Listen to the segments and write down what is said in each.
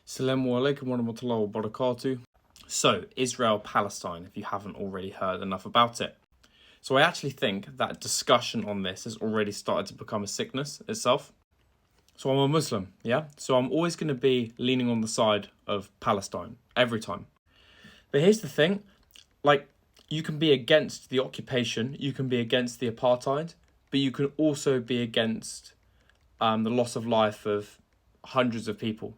Assalamu alaikum wa rahmatullahi wa barakatuh. So, Israel, Palestine, if you haven't already heard enough about it. So I actually think that discussion on this has already started to become a sickness itself. So I'm a Muslim, yeah? So I'm always going to be leaning on the side of Palestine, every time. But here's the thing, you can be against the occupation, you can be against the apartheid, but you can also be against the loss of life of hundreds of people,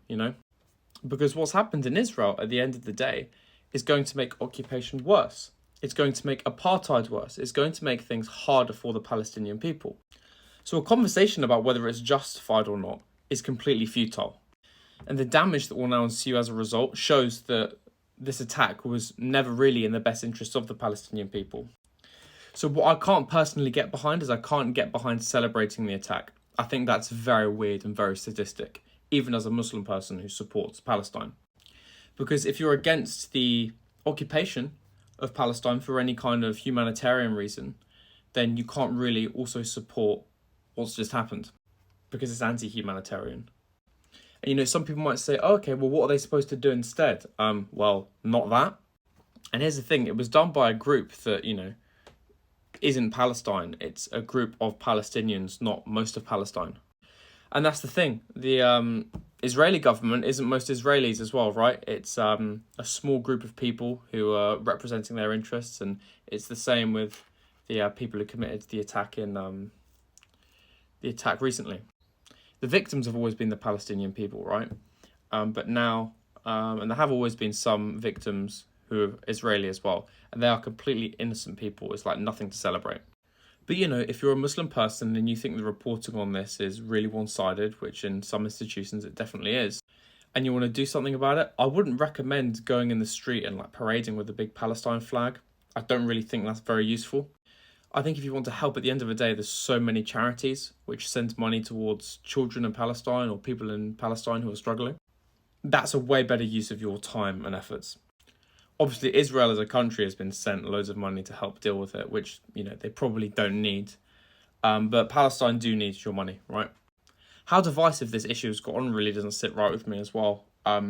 Because what's happened in Israel at the end of the day is going to make occupation worse. It's going to make apartheid worse. It's going to make things harder for the Palestinian people. So a conversation about whether it's justified or not is completely futile. And the damage that will now ensue as a result shows that this attack was never really in the best interest of the Palestinian people. So what I can't personally get behind is I can't get behind celebrating the attack. I think that's very weird and very sadistic, even as a Muslim person who supports Palestine. Because if you're against the occupation of Palestine for any kind of humanitarian reason, then you can't really also support what's just happened, because it's anti-humanitarian. And some people might say, oh, okay, well, what are they supposed to do instead? Well, not that. And here's the thing, it was done by a group that, isn't Palestine. It's a group of Palestinians, not most of Palestine. And that's the thing. The Israeli government isn't most Israelis as well, right? It's a small group of people who are representing their interests, and it's the same with the people who committed the attack recently. The victims have always been the Palestinian people, right? But now, and there have always been some victims who are Israeli as well, and they are completely innocent people. It's like nothing to celebrate. But if you're a Muslim person and you think the reporting on this is really one-sided, which in some institutions it definitely is, and you want to do something about it, I wouldn't recommend going in the street and parading with a big Palestine flag. I don't really think that's very useful. I think if you want to help at the end of the day, there's so many charities which send money towards children in Palestine or people in Palestine who are struggling. That's a way better use of your time and efforts. Obviously, Israel as a country has been sent loads of money to help deal with it, which, they probably don't need. But Palestine do need your money, right? How divisive this issue has gotten really doesn't sit right with me as well. I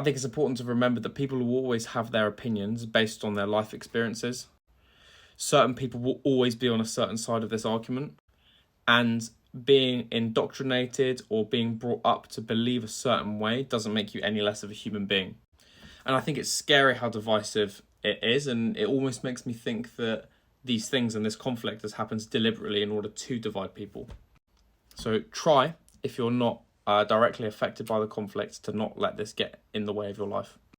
think it's important to remember that people will always have their opinions based on their life experiences. Certain people will always be on a certain side of this argument. And being indoctrinated or being brought up to believe a certain way doesn't make you any less of a human being. And I think it's scary how divisive it is, and it almost makes me think that these things and this conflict has happened deliberately in order to divide people. So try, if you're not directly affected by the conflict, to not let this get in the way of your life.